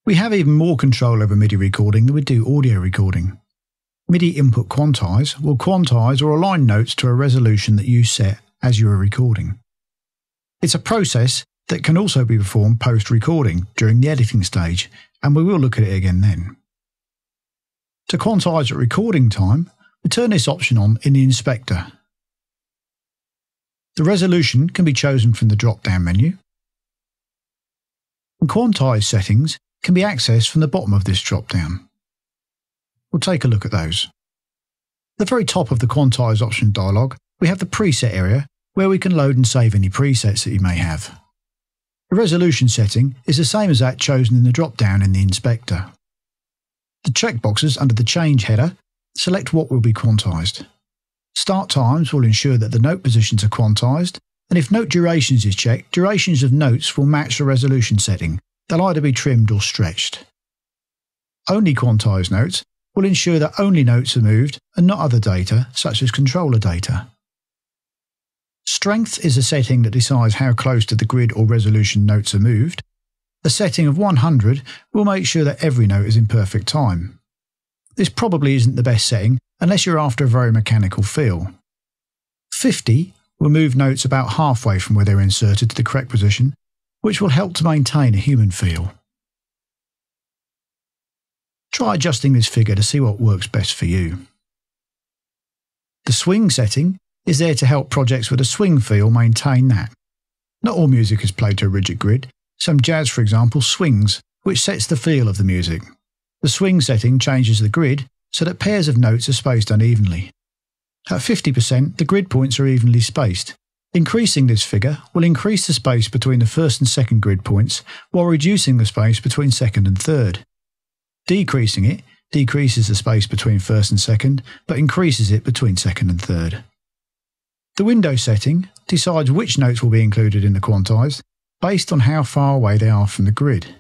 We have even more control over MIDI recording than we do audio recording. MIDI input quantize will quantize or align notes to a resolution that you set as you are recording. It's a process that can also be performed post-recording during the editing stage, and we will look at it again then. To quantize at recording time, we turn this option on in the inspector. The resolution can be chosen from the drop-down menu, and quantize settings can be accessed from the bottom of this drop-down. We'll take a look at those. At the very top of the quantize option dialog, we have the preset area where we can load and save any presets that you may have. The resolution setting is the same as that chosen in the drop-down in the inspector. The checkboxes under the change header select what will be quantized. Start times will ensure that the note positions are quantized, and if note durations is checked, durations of notes will match the resolution setting. They'll either be trimmed or stretched. Only quantized notes will ensure that only notes are moved and not other data, such as controller data. Strength is a setting that decides how close to the grid or resolution notes are moved. A setting of 100 will make sure that every note is in perfect time. This probably isn't the best setting unless you're after a very mechanical feel. 50 will move notes about halfway from where they're inserted to the correct position, which will help to maintain a human feel. Try adjusting this figure to see what works best for you. The swing setting is there to help projects with a swing feel maintain that. Not all music is played to a rigid grid. Some jazz, for example, swings, which sets the feel of the music. The swing setting changes the grid so that pairs of notes are spaced unevenly. At 50%, the grid points are evenly spaced. Increasing this figure will increase the space between the first and second grid points while reducing the space between second and third. Decreasing it decreases the space between first and second, but increases it between second and third. The window setting decides which notes will be included in the quantize based on how far away they are from the grid.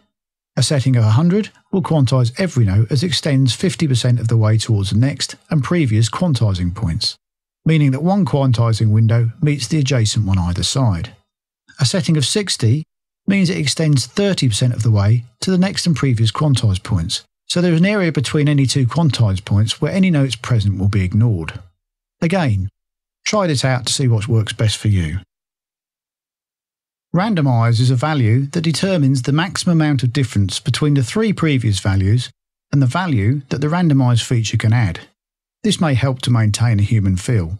A setting of 100 will quantize every note as it extends 50% of the way towards the next and previous quantizing points, meaning that one quantizing window meets the adjacent one either side. A setting of 60 means it extends 30% of the way to the next and previous quantize points, so there is an area between any two quantize points where any notes present will be ignored. Again, try this out to see what works best for you. Randomize is a value that determines the maximum amount of difference between the three previous values and the value that the randomize feature can add. This may help to maintain a human feel.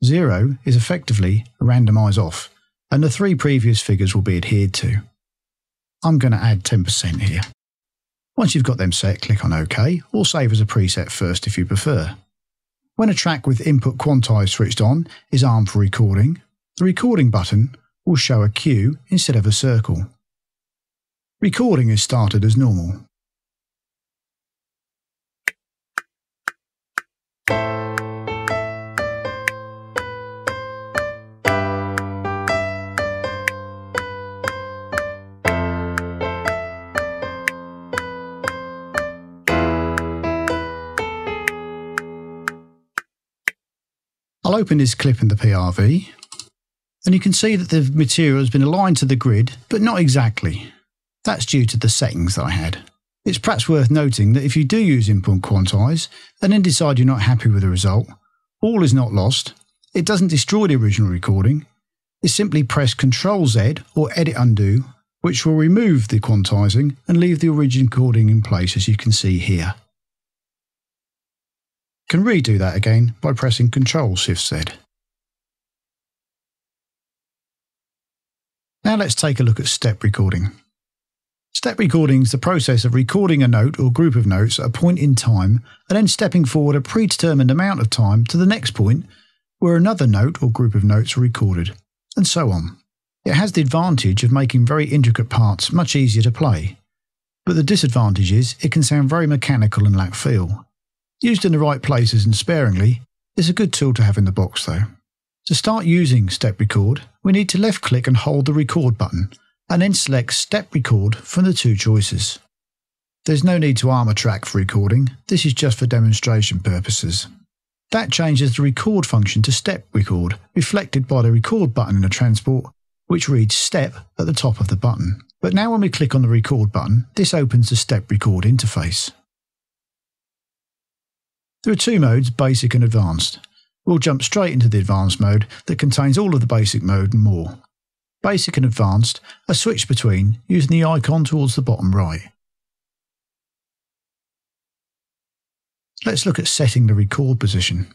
0 is effectively a randomize off, and the three previous figures will be adhered to. I'm going to add 10% here. Once you've got them set, click on OK, or save as a preset first if you prefer. When a track with input quantize switched on is armed for recording, the recording button will show a Q instead of a circle. Recording is started as normal. I'll open this clip in the PRV, and you can see that the material has been aligned to the grid, but not exactly. That's due to the settings that I had. It's perhaps worth noting that if you do use input quantize and then decide you're not happy with the result, all is not lost. It doesn't destroy the original recording. You simply press Ctrl-Z or Edit Undo, which will remove the quantizing and leave the original recording in place, as you can see here. You can redo that again by pressing Ctrl-Shift-Z. Now let's take a look at step recording. Step recording is the process of recording a note or group of notes at a point in time and then stepping forward a predetermined amount of time to the next point where another note or group of notes are recorded, and so on. It has the advantage of making very intricate parts much easier to play, but the disadvantage is it can sound very mechanical and lack feel. Used in the right places and sparingly, it's a good tool to have in the box though. To start using Step Record, we need to left click and hold the record button, and then select Step Record from the two choices. There's no need to arm a track for recording, this is just for demonstration purposes. That changes the record function to Step Record, reflected by the record button in the transport, which reads Step at the top of the button, But now when we click on the record button, this opens the step record interface. There are two modes, basic and advanced. We'll jump straight into the advanced mode that contains all of the basic mode and more. Basic and advanced are switched between using the icon towards the bottom right. Let's look at setting the record position.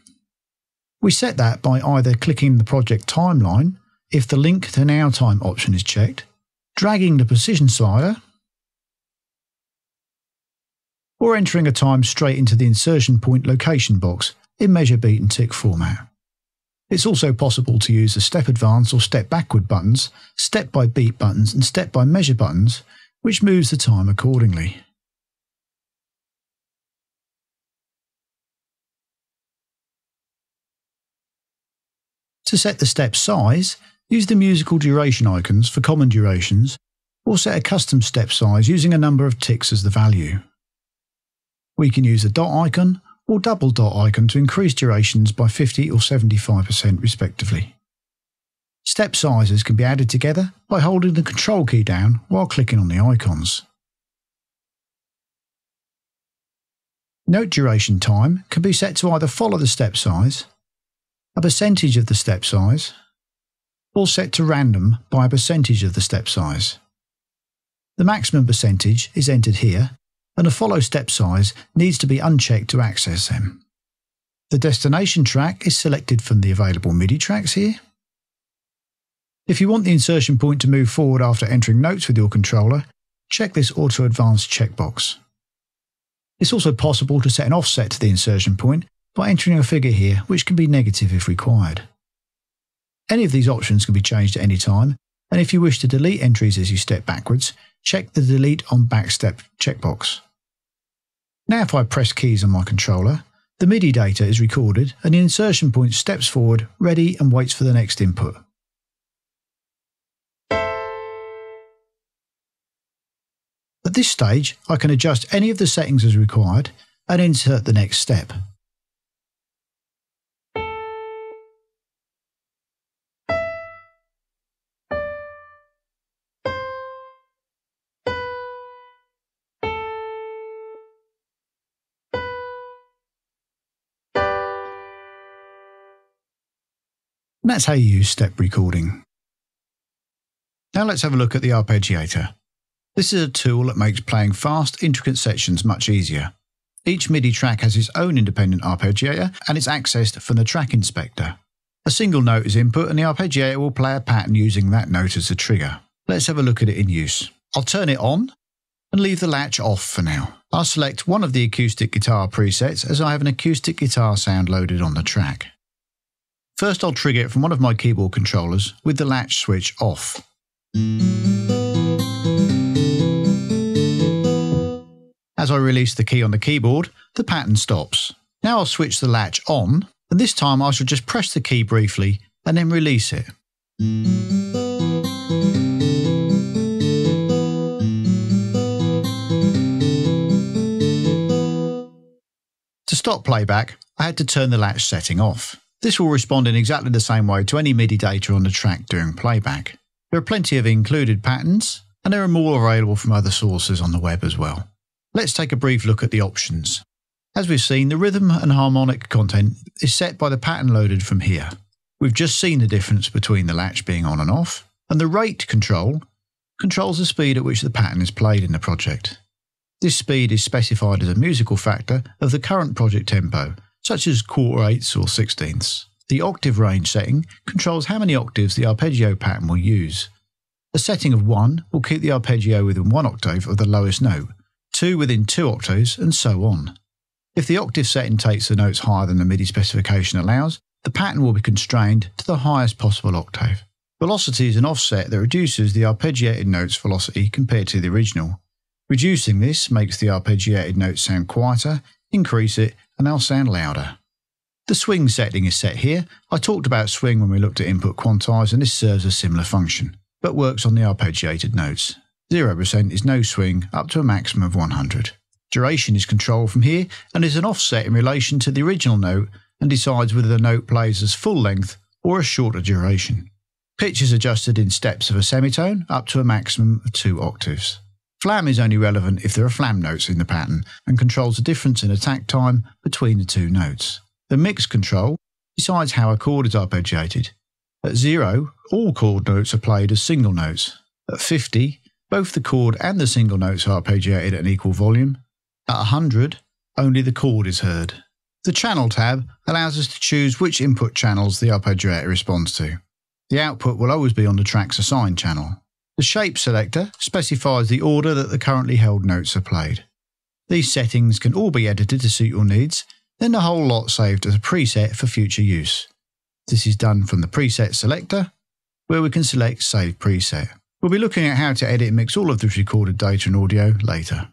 We set that by either clicking the project timeline if the link to now time option is checked, dragging the position slider, or entering a time straight into the insertion point location box in measure, beat and tick format. It's also possible to use the step advance or step backward buttons, step by beat buttons and step by measure buttons, which moves the time accordingly. To set the step size, use the musical duration icons for common durations, or set a custom step size using a number of ticks as the value. We can use the dot icon or double dot icon to increase durations by 50 or 75% respectively. Step sizes can be added together by holding the Control key down while clicking on the icons. Note duration time can be set to either follow the step size, a percentage of the step size, or set to random by a percentage of the step size. The maximum percentage is entered here, and a follow step size needs to be unchecked to access them. The destination track is selected from the available MIDI tracks here. If you want the insertion point to move forward after entering notes with your controller, check this Auto Advance checkbox. It's also possible to set an offset to the insertion point by entering a figure here, which can be negative if required. Any of these options can be changed at any time, and if you wish to delete entries as you step backwards, check the Delete on Back Step checkbox. Now if I press keys on my controller, the MIDI data is recorded and the insertion point steps forward, ready and waits for the next input. At this stage, I can adjust any of the settings as required and insert the next step. And that's how you use step recording. Now let's have a look at the arpeggiator. This is a tool that makes playing fast, intricate sections much easier. Each MIDI track has its own independent arpeggiator and it's accessed from the track inspector. A single note is input and the arpeggiator will play a pattern using that note as the trigger. Let's have a look at it in use. I'll turn it on and leave the latch off for now. I'll select one of the acoustic guitar presets as I have an acoustic guitar sound loaded on the track. First I'll trigger it from one of my keyboard controllers with the latch switch off. As I release the key on the keyboard, the pattern stops. Now I'll switch the latch on, and this time I shall just press the key briefly and then release it. To stop playback, I had to turn the latch setting off. This will respond in exactly the same way to any MIDI data on the track during playback. There are plenty of included patterns, and there are more available from other sources on the web as well. Let's take a brief look at the options. As we've seen, the rhythm and harmonic content is set by the pattern loaded from here. We've just seen the difference between the latch being on and off, and the rate control controls the speed at which the pattern is played in the project. This speed is specified as a musical factor of the current project tempo, such as 1/4 or 1/16. The octave range setting controls how many octaves the arpeggio pattern will use. A setting of 1 will keep the arpeggio within 1 octave of the lowest note, 2 within 2 octaves, and so on. If the octave setting takes the notes higher than the MIDI specification allows, the pattern will be constrained to the highest possible octave. Velocity is an offset that reduces the arpeggiated note's velocity compared to the original. Reducing this makes the arpeggiated notes sound quieter, increase it, and they'll sound louder. The swing setting is set here. I talked about swing when we looked at input quantize, and this serves a similar function, but works on the arpeggiated notes. 0% is no swing up to a maximum of 100. Duration is controlled from here and is an offset in relation to the original note and decides whether the note plays as full length or a shorter duration. Pitch is adjusted in steps of a semitone up to a maximum of 2 octaves. Flam is only relevant if there are flam notes in the pattern and controls the difference in attack time between the 2 notes. The mix control decides how a chord is arpeggiated. At 0, all chord notes are played as single notes. At 50, both the chord and the single notes are arpeggiated at an equal volume. At 100, only the chord is heard. The Channel tab allows us to choose which input channels the arpeggiator responds to. The output will always be on the track's assigned channel. The Shape selector specifies the order that the currently held notes are played. These settings can all be edited to suit your needs, then the whole lot saved as a preset for future use. This is done from the Preset selector, where we can select Save Preset. We'll be looking at how to edit and mix all of this recorded data and audio later.